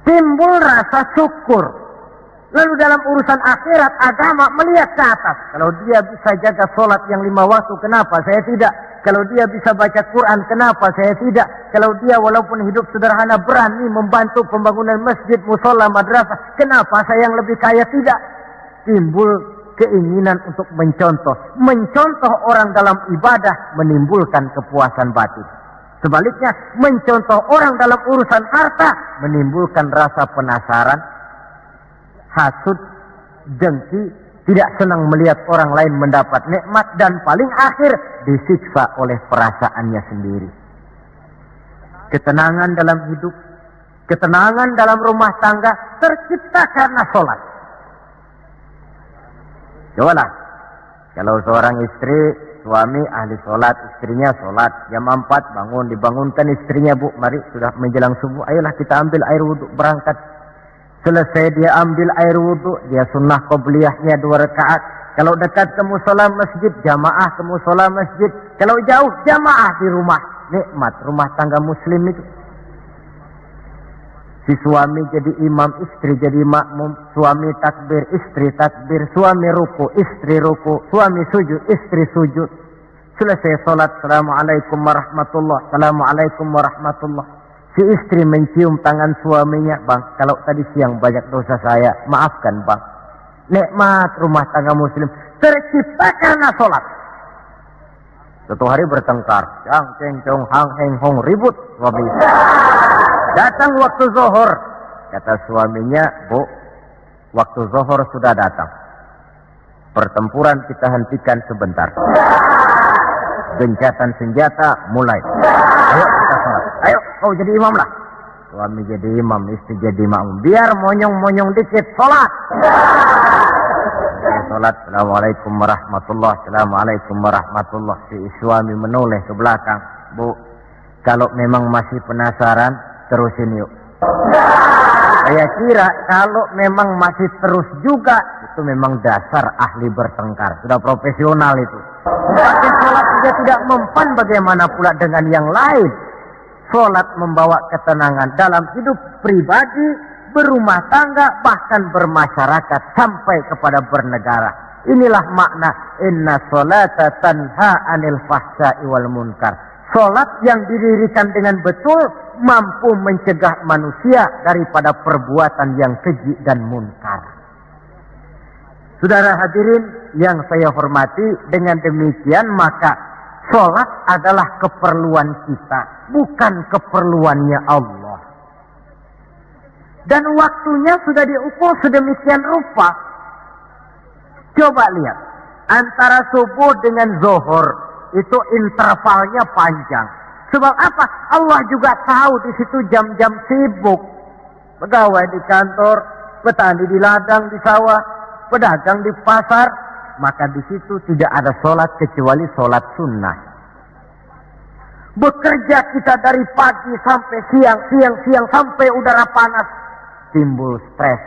Timbul rasa syukur. Lalu dalam urusan akhirat, agama melihat ke atas. Kalau dia bisa jaga sholat yang 5 waktu, kenapa saya tidak? Kalau dia bisa baca Quran, kenapa saya tidak? Kalau dia walaupun hidup sederhana berani membantu pembangunan masjid, musola, madrasah, kenapa saya yang lebih kaya tidak? Timbul keinginan untuk mencontoh. Mencontoh orang dalam ibadah menimbulkan kepuasan batin. Sebaliknya, mencontoh orang dalam urusan harta menimbulkan rasa penasaran, hasud, dengki, tidak senang melihat orang lain mendapat nikmat, dan paling akhir disiksa oleh perasaannya sendiri. Ketenangan dalam hidup, ketenangan dalam rumah tangga tercipta karena sholat. Cobalah, kalau seorang istri, suami ahli sholat, istrinya sholat, jam 4 bangun, dibangunkan istrinya, Bu, mari sudah menjelang subuh, ayolah kita ambil air wudhu, berangkat. Selesai dia ambil air wudhu, dia sunnah qobliyahnya 2 rakaat. Kalau dekat ke musola masjid, jamaah ke musola masjid. Kalau jauh, jamaah di rumah. Nikmat rumah tangga muslim itu. Si suami jadi imam, istri jadi makmum. Suami takbir, istri takbir. Suami ruku, istri ruku. Suami sujud, istri sujud. Selesai sholat, Assalamualaikum warahmatullah, Assalamualaikum warahmatullah. Si istri mencium tangan suaminya, Bang, kalau tadi siang banyak dosa saya, maafkan Bang. Nikmat rumah tangga muslim tercipta karena sholat. Suatu hari bertengkar, cang ceng cong hang heng hong, ribut suami. Datang waktu zuhur, kata suaminya, Bu, waktu zuhur sudah datang. Pertempuran kita hentikan sebentar. Gencatan senjata mulai. Ayo kita sholat. Ayo kau jadi imam lah. Suami jadi imam, istri jadi makmum. Biar monyong-monyong dikit, sholat. Sholat, Assalamualaikum warahmatullah, Assalamualaikum warahmatullah. Si suami menoleh ke belakang. Bu, kalau memang masih penasaran, terusin yuk. Saya kira kalau memang masih terus juga, itu memang dasar ahli bertengkar. Sudah profesional itu. Pakai sholat juga tidak mempan, bagaimana pula dengan yang lain. Sholat membawa ketenangan dalam hidup pribadi, berumah tangga, bahkan bermasyarakat sampai kepada bernegara. Inilah makna inna sholata tanha anil fahsya'i wal munkar. Sholat yang didirikan dengan betul mampu mencegah manusia daripada perbuatan yang keji dan munkar. Saudara hadirin yang saya hormati, dengan demikian maka sholat adalah keperluan kita, bukan keperluannya Allah. Dan waktunya sudah diukur sedemikian rupa. Coba lihat, antara subuh dengan zuhur itu intervalnya panjang. Sebab apa? Allah juga tahu di situ jam-jam sibuk. Pegawai di kantor, petani di ladang, di sawah, pedagang di pasar, maka di situ tidak ada sholat kecuali sholat sunnah. Bekerja kita dari pagi sampai siang sampai udara panas, timbul stres.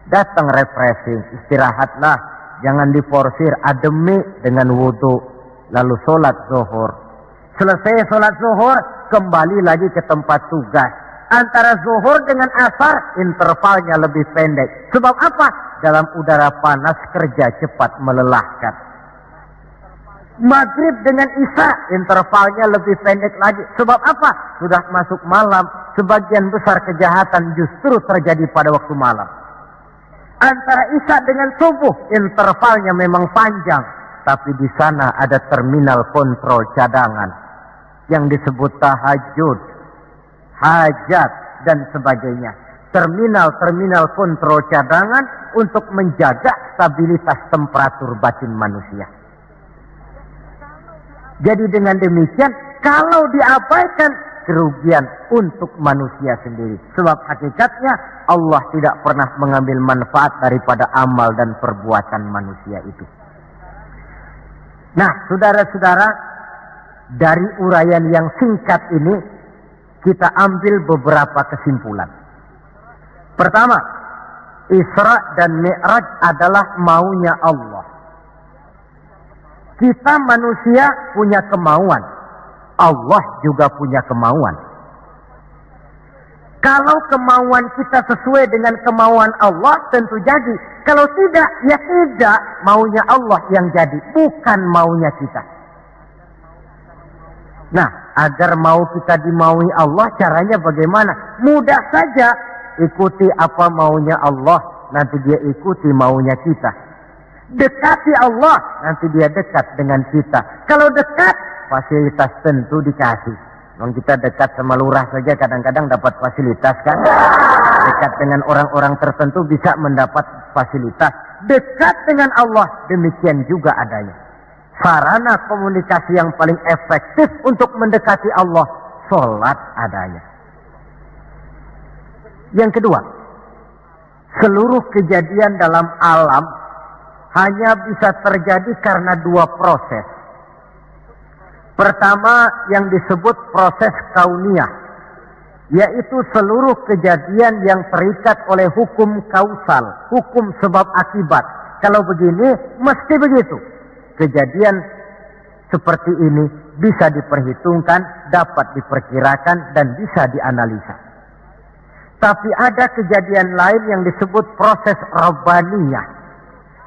Datang refreshing, istirahatlah, jangan diforsir, ademi dengan wudu, lalu sholat zuhur. Selesai sholat zuhur, kembali lagi ke tempat tugas. Antara zuhur dengan asar, intervalnya lebih pendek. Sebab apa? Dalam udara panas, kerja cepat melelahkan. Maghrib dengan isya, intervalnya lebih pendek lagi. Sebab apa? Sudah masuk malam, sebagian besar kejahatan justru terjadi pada waktu malam. Antara isya dengan subuh, intervalnya memang panjang. Tapi di sana ada terminal kontrol cadangan yang disebut tahajud, hajat, dan sebagainya. Terminal-terminal kontrol cadangan untuk menjaga stabilitas temperatur batin manusia. Jadi dengan demikian, kalau diabaikan, kerugian untuk manusia sendiri. Sebab hakikatnya Allah tidak pernah mengambil manfaat daripada amal dan perbuatan manusia itu. Nah, saudara-saudara, dari uraian yang singkat ini, kita ambil beberapa kesimpulan. Pertama, Isra dan Mi'raj adalah maunya Allah. Kita manusia punya kemauan, Allah juga punya kemauan. Kalau kemauan kita sesuai dengan kemauan Allah, tentu jadi. Kalau tidak, ya tidak. Maunya Allah yang jadi, bukan maunya kita. Nah, agar mau kita dimaui Allah, caranya bagaimana? Mudah saja. Ikuti apa maunya Allah, nanti dia ikuti maunya kita. Dekati Allah, nanti dia dekat dengan kita. Kalau dekat, fasilitas tentu dikasih. Kalau kita dekat sama lurah saja kadang-kadang dapat fasilitas kan. Dekat dengan orang-orang tertentu bisa mendapat fasilitas. Dekat dengan Allah, demikian juga adanya. Sarana komunikasi yang paling efektif untuk mendekati Allah, sholat adanya. Yang kedua, seluruh kejadian dalam alam hanya bisa terjadi karena dua proses. Pertama yang disebut proses kauniyah, yaitu seluruh kejadian yang terikat oleh hukum kausal, hukum sebab akibat. Kalau begini, mesti begitu. Kejadian seperti ini bisa diperhitungkan, dapat diperkirakan, dan bisa dianalisa. Tapi ada kejadian lain yang disebut proses rabbaniyah.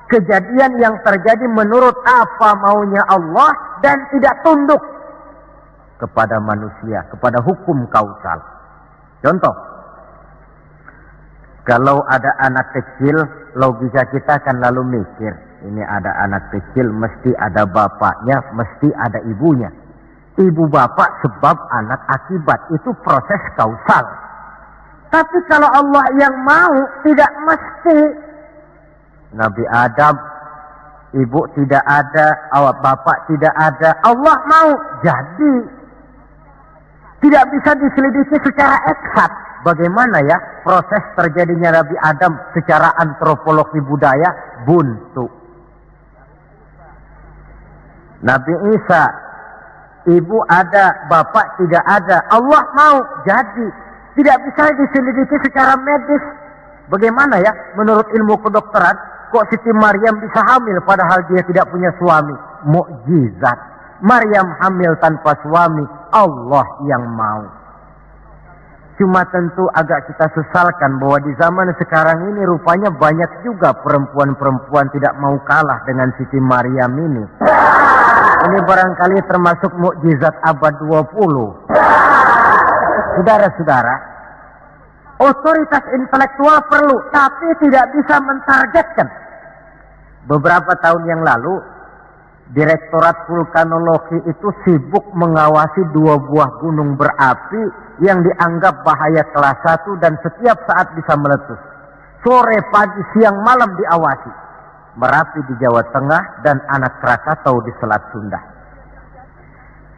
Kejadian yang terjadi menurut apa maunya Allah dan tidak tunduk kepada manusia, kepada hukum kausal. Contoh, kalau ada anak kecil, logika kita akan lalu mikir, ini ada anak kecil, mesti ada bapaknya, mesti ada ibunya. Ibu bapak sebab anak akibat, itu proses kausal. Tapi kalau Allah yang mau, tidak mesti. Nabi Adam, ibu tidak ada, bapak tidak ada, Allah mau, jadi. Tidak bisa diselidiki secara eksakt. Bagaimana ya proses terjadinya Nabi Adam secara antropologi budaya? Buntu. Nabi Isa, ibu ada, bapak tidak ada, Allah mau, jadi. Tidak bisa diselidiki secara medis. Bagaimana ya menurut ilmu kedokteran, kok Siti Maryam bisa hamil padahal dia tidak punya suami? Mukjizat. Maryam hamil tanpa suami, Allah yang mau. Cuma tentu agak kita sesalkan bahwa di zaman sekarang ini rupanya banyak juga perempuan-perempuan tidak mau kalah dengan Siti Maryam ini. Ini barangkali termasuk mukjizat abad 20. Saudara-saudara, otoritas intelektual perlu, tapi tidak bisa mentargetkan. Beberapa tahun yang lalu, Direktorat Vulkanologi itu sibuk mengawasi 2 buah gunung berapi yang dianggap bahaya kelas 1 dan setiap saat bisa meletus. Sore, pagi, siang, malam diawasi. Merapi di Jawa Tengah, dan Anak Krakatau di Selat Sunda.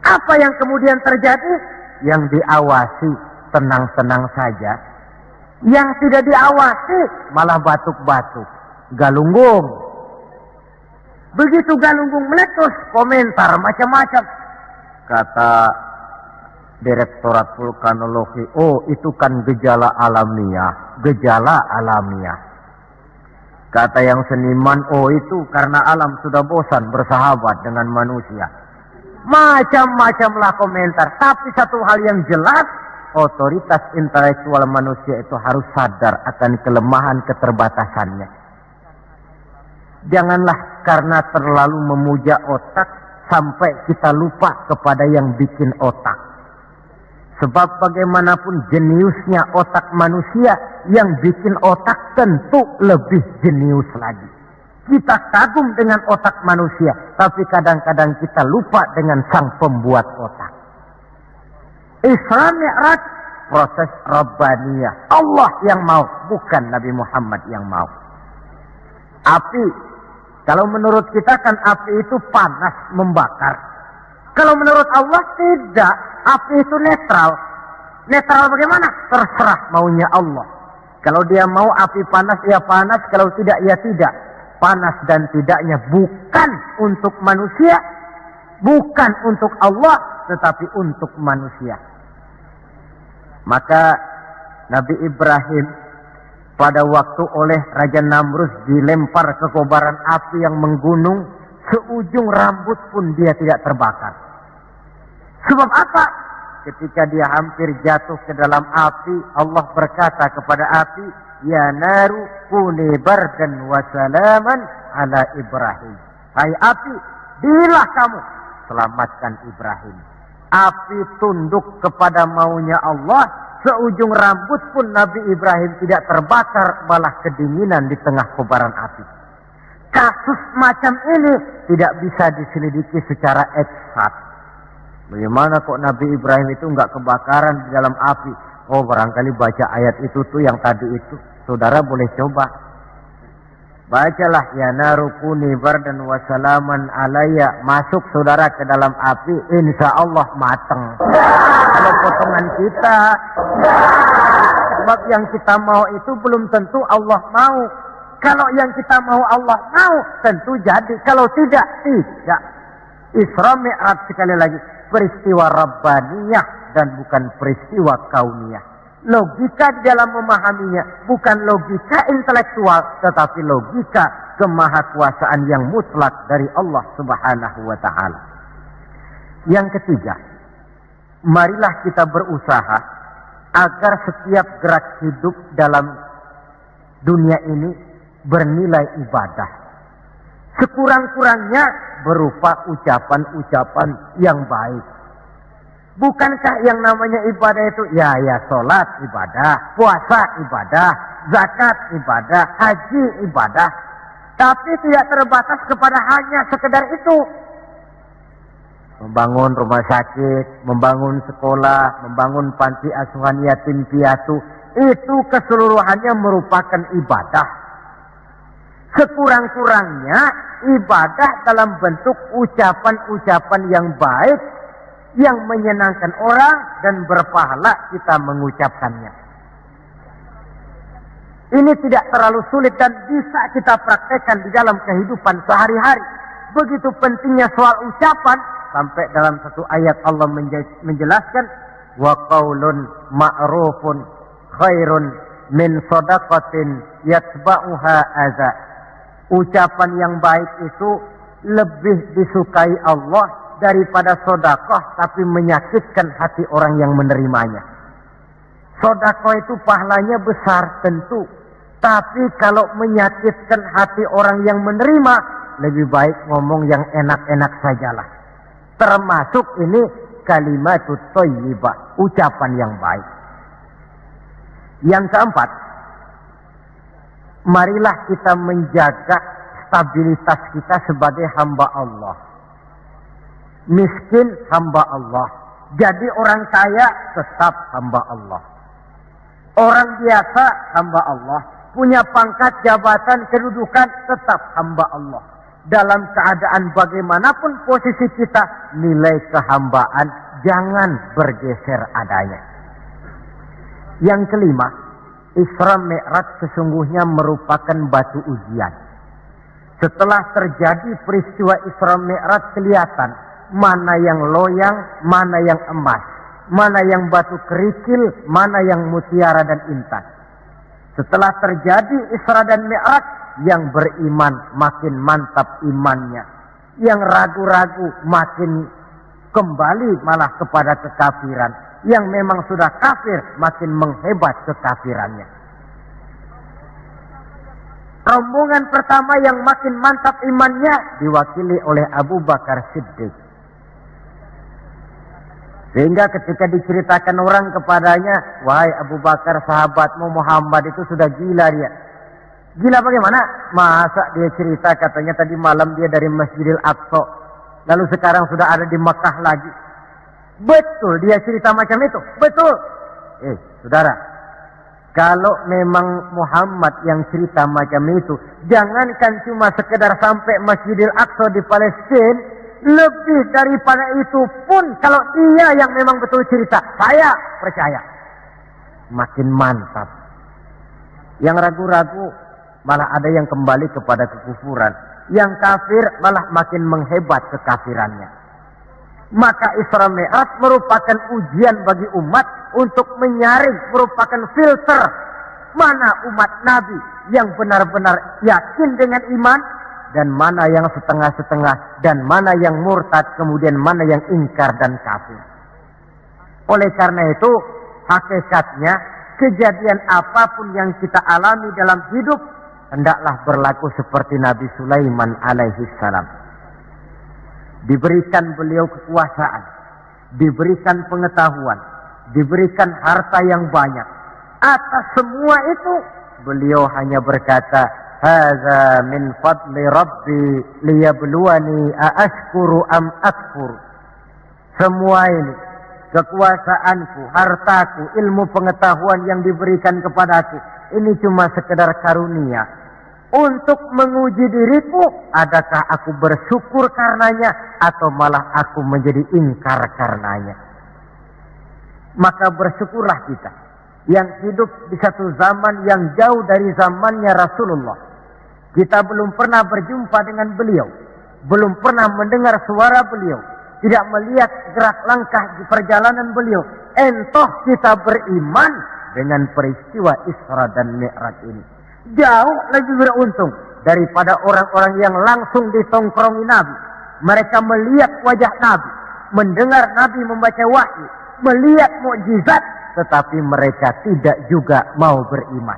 Apa yang kemudian terjadi? Yang diawasi tenang-tenang saja. Yang tidak diawasi malah batuk-batuk, galunggung. Begitu galunggung meletus, komentar macam-macam. Kata Direktorat Vulkanologi, oh itu kan gejala alamiah, gejala alamiah. Kata yang seniman, oh itu karena alam sudah bosan bersahabat dengan manusia. Macam-macamlah komentar. Tapi satu hal yang jelas, otoritas intelektual manusia itu harus sadar akan kelemahan keterbatasannya. Janganlah karena terlalu memuja otak sampai kita lupa kepada yang bikin otak. Sebab bagaimanapun jeniusnya otak manusia, yang bikin otak tentu lebih jenius lagi. Kita kagum dengan otak manusia, tapi kadang-kadang kita lupa dengan sang pembuat otak. Isra Mi'raj, proses Rabbaniyah. Allah yang mau, bukan Nabi Muhammad yang mau. Api, kalau menurut kita kan api itu panas, membakar. Kalau menurut Allah tidak, api itu netral. Netral bagaimana? Terserah maunya Allah. Kalau dia mau api panas, ya panas. Kalau tidak, ya tidak. Panas dan tidaknya bukan untuk manusia, bukan untuk Allah, tetapi untuk manusia. Maka Nabi Ibrahim pada waktu oleh Raja Namrus dilempar ke kobaran api yang menggunung, seujung rambut pun dia tidak terbakar. Sebab apa? Ketika dia hampir jatuh ke dalam api, Allah berkata kepada api, ya naru kuni bardan wa salaman ala Ibrahim. Hai api, dilah kamu selamatkan Ibrahim. Api tunduk kepada maunya Allah, seujung rambut pun Nabi Ibrahim tidak terbakar, malah kedinginan di tengah kobaran api. Kasus macam ini tidak bisa diselidiki secara eksakt. Bagaimana kok Nabi Ibrahim itu enggak kebakaran di dalam api? Oh, barangkali baca ayat itu tuh yang tadi itu. Saudara boleh coba. Bacalah, ya narukuni bardan wa salaman alayya. Masuk saudara ke dalam api, insya Allah mateng. Kalau potongan kita, sebab yang kita mau itu belum tentu Allah mau. Kalau yang kita mau Allah mau, tentu jadi. Kalau tidak, tidak. Isra Mi'raj sekali lagi. Peristiwa Rabbaniyah dan bukan peristiwa kauniyah. Logika di dalam memahaminya bukan logika intelektual, tetapi logika kemahakuasaan yang mutlak dari Allah Subhanahu wa ta'ala. Yang ketiga, marilah kita berusaha agar setiap gerak hidup dalam dunia ini bernilai ibadah. Sekurang-kurangnya berupa ucapan-ucapan yang baik. Bukankah yang namanya ibadah itu ya sholat ibadah, puasa ibadah, zakat ibadah, haji ibadah. Tapi tidak terbatas kepada hanya sekedar itu. Membangun rumah sakit, membangun sekolah, membangun panti asuhan yatim piatu, itu keseluruhannya merupakan ibadah. Sekurang-kurangnya ibadah dalam bentuk ucapan-ucapan yang baik, yang menyenangkan orang dan berpahala kita mengucapkannya. Ini tidak terlalu sulit dan bisa kita praktekkan di dalam kehidupan sehari-hari. Begitu pentingnya soal ucapan, sampai dalam satu ayat Allah menjelaskan, wa qaulun ma'rufun khairun min shadaqatin yatba'uha adza. Ucapan yang baik itu lebih disukai Allah daripada sedekah tapi menyakitkan hati orang yang menerimanya. Sedekah itu pahalanya besar tentu, tapi kalau menyakitkan hati orang yang menerima, lebih baik ngomong yang enak-enak sajalah. Termasuk ini kalimatut thayyibah, ucapan yang baik. Yang keempat, marilah kita menjaga stabilitas kita sebagai hamba Allah. Miskin hamba Allah. Jadi orang kaya tetap hamba Allah. Orang biasa hamba Allah. punya pangkat, jabatan, kedudukan, tetap hamba Allah. Dalam keadaan bagaimanapun posisi kita, nilai kehambaan jangan bergeser adanya. Yang kelima, Isra Mi'raj sesungguhnya merupakan batu ujian. Setelah terjadi peristiwa Isra Mi'raj, kelihatan mana yang loyang, mana yang emas, mana yang batu kerikil, mana yang mutiara dan intan. Setelah terjadi Isra dan Mi'raj, yang beriman makin mantap imannya, yang ragu-ragu makin kembali malah kepada kekafiran, yang memang sudah kafir makin menghebat kekafirannya. Rombongan pertama yang makin mantap imannya diwakili oleh Abu Bakar Siddiq. Sehingga ketika diceritakan orang kepadanya, wahai Abu Bakar, sahabatmu Muhammad itu sudah gila dia. Gila bagaimana? Masa dia cerita katanya tadi malam dia dari Masjidil Aqsa, lalu sekarang sudah ada di Mekah lagi. Betul dia cerita macam itu? Betul. Saudara, kalau memang Muhammad yang cerita macam itu, jangankan cuma sekedar sampai Masjidil Aqsa di Palestina, lebih daripada itu pun kalau dia yang memang betul cerita, saya percaya. Makin mantap. Yang ragu-ragu malah ada yang kembali kepada kekufuran. Yang kafir malah makin menghebat kekafirannya. Maka Isra Mi'raj merupakan ujian bagi umat untuk menyaring, merupakan filter mana umat Nabi yang benar-benar yakin dengan iman, dan mana yang setengah-setengah, dan mana yang murtad, kemudian mana yang ingkar dan kafir. Oleh karena itu, hakikatnya kejadian apapun yang kita alami dalam hidup, hendaklah berlaku seperti Nabi Sulaiman alaihi salam. Diberikan beliau kekuasaan, diberikan pengetahuan, diberikan harta yang banyak. Atas semua itu, beliau hanya berkata, "Hadza min fadli Rabbi liyabluwani aashkuru am akfur." Semua ini, kekuasaanku, hartaku, ilmu pengetahuan yang diberikan kepadaku, ini cuma sekedar karunia untuk menguji diriku, adakah aku bersyukur karenanya atau malah aku menjadi ingkar karenanya. Maka bersyukurlah kita yang hidup di satu zaman yang jauh dari zamannya Rasulullah. Kita belum pernah berjumpa dengan beliau, belum pernah mendengar suara beliau, tidak melihat gerak langkah di perjalanan beliau. Entah kita beriman dengan peristiwa Isra dan Mi'raj ini. Jauh lebih beruntung daripada orang-orang yang langsung ditongkrongi Nabi. Mereka melihat wajah Nabi, mendengar Nabi membaca wahyu, melihat mukjizat, tetapi mereka tidak juga mau beriman.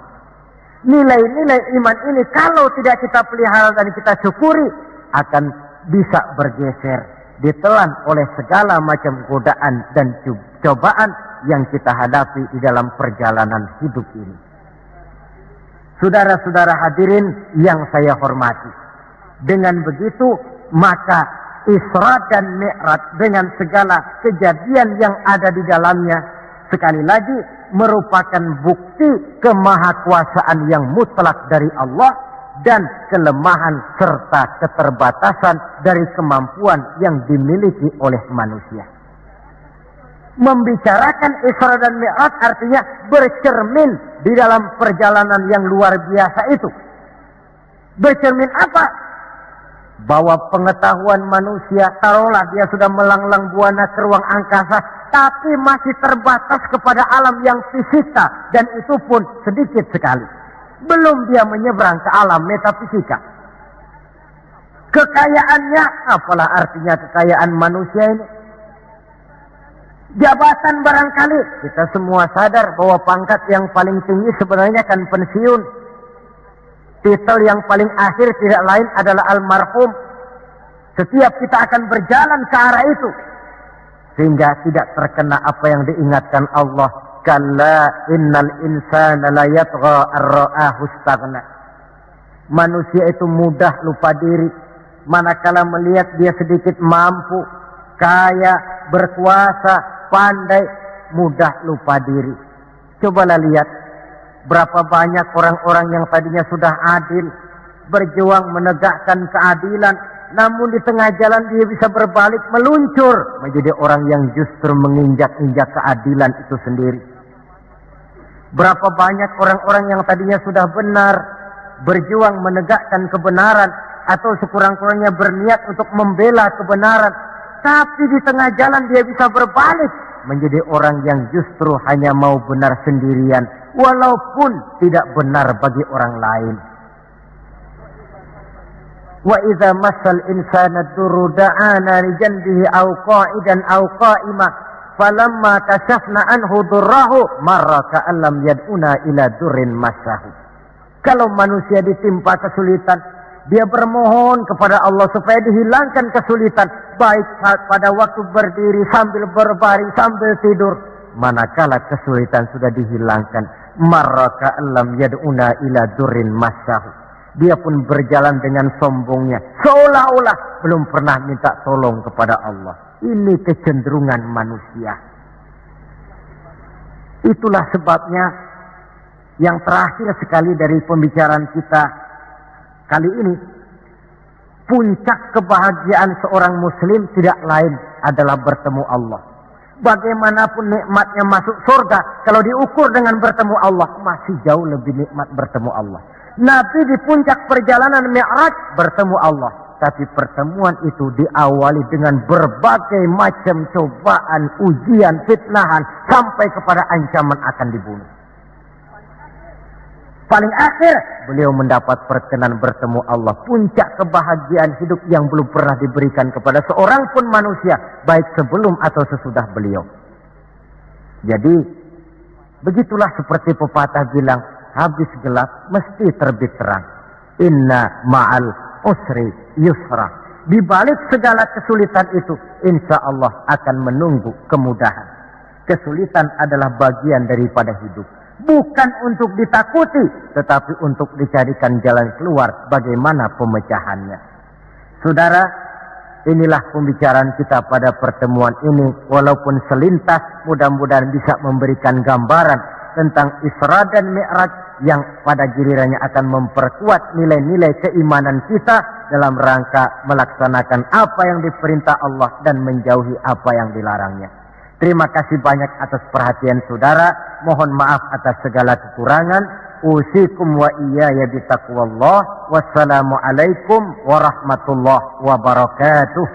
Nilai-nilai iman ini kalau tidak kita pelihara dan kita syukuri, akan bisa bergeser, ditelan oleh segala macam godaan dan cobaan yang kita hadapi di dalam perjalanan hidup ini. Saudara-saudara hadirin yang saya hormati, dengan begitu maka Isra dan Mi'raj dengan segala kejadian yang ada di dalamnya, sekali lagi merupakan bukti kemahakuasaan yang mutlak dari Allah dan kelemahan serta keterbatasan dari kemampuan yang dimiliki oleh manusia. Membicarakan Isra dan Mi'raj artinya bercermin di dalam perjalanan yang luar biasa itu. Bercermin apa? Bahwa pengetahuan manusia, taruhlah dia sudah melanglang buana ke ruang angkasa, tapi masih terbatas kepada alam yang fisika, dan itu pun sedikit sekali. Belum dia menyeberang ke alam metafisika. Kekayaannya, apalah artinya kekayaan manusia ini? Jabatan barangkali, kita semua sadar bahwa pangkat yang paling tinggi sebenarnya kan pensiun. Titel yang paling akhir tidak lain adalah almarhum. Setiap kita akan berjalan ke arah itu, sehingga tidak terkena apa yang diingatkan Allah, kalla innal insana la yatgha ar-ra'ahu istaghna. Manusia itu mudah lupa diri manakala melihat dia sedikit mampu, kaya, berkuasa, pandai, mudah lupa diri. Cobalah lihat Berapa banyak orang-orang yang tadinya sudah adil, berjuang menegakkan keadilan, namun di tengah jalan dia bisa berbalik meluncur menjadi orang yang justru menginjak-injak keadilan itu sendiri. Berapa banyak orang-orang yang tadinya sudah benar, berjuang menegakkan kebenaran, atau sekurang-kurangnya berniat untuk membela kebenaran, tapi di tengah jalan dia bisa berbalik menjadi orang yang justru hanya mau benar sendirian, walaupun tidak benar bagi orang lain. Wa idza massal insana durru da'ana li janbihi aw qa'idan aw qa'ima falamma kashafna anhu durrahu marra ka'an lam yad'una ila durrin massahu. Kalau manusia ditimpa kesulitan, dia bermohon kepada Allah supaya dihilangkan kesulitan, baik pada waktu berdiri, sambil berbaring, sambil tidur. Manakala kesulitan sudah dihilangkan, marra ka'an lam yad'una ila durrin massahu, dia pun berjalan dengan sombongnya, seolah-olah belum pernah minta tolong kepada Allah. Ini kecenderungan manusia. Itulah sebabnya yang terakhir sekali dari pembicaraan kita kali ini, puncak kebahagiaan seorang muslim tidak lain adalah bertemu Allah. Bagaimanapun nikmatnya masuk surga, kalau diukur dengan bertemu Allah, masih jauh lebih nikmat bertemu Allah. Nabi di puncak perjalanan Mi'raj bertemu Allah, tapi pertemuan itu diawali dengan berbagai macam cobaan, ujian, fitnahan, sampai kepada ancaman akan dibunuh. Paling akhir beliau mendapat perkenan bertemu Allah, puncak kebahagiaan hidup yang belum pernah diberikan kepada seorang pun manusia, baik sebelum atau sesudah beliau. Jadi begitulah seperti pepatah bilang, habis gelap mesti terbit terang. Inna ma'al usri yusra. Di balik segala kesulitan itu, insya Allah akan menunggu kemudahan. Kesulitan adalah bagian daripada hidup. Bukan untuk ditakuti, tetapi untuk dicarikan jalan keluar bagaimana pemecahannya. Saudara, inilah pembicaraan kita pada pertemuan ini. Walaupun selintas, mudah-mudahan bisa memberikan gambaran tentang Isra dan Mi'raj yang pada gilirannya akan memperkuat nilai-nilai keimanan kita dalam rangka melaksanakan apa yang diperintah Allah dan menjauhi apa yang dilarangnya. Terima kasih banyak atas perhatian saudara. Mohon maaf atas segala kekurangan. Usikum wa iyaya bitaqwallah. Wassalamualaikum warahmatullahi wabarakatuh.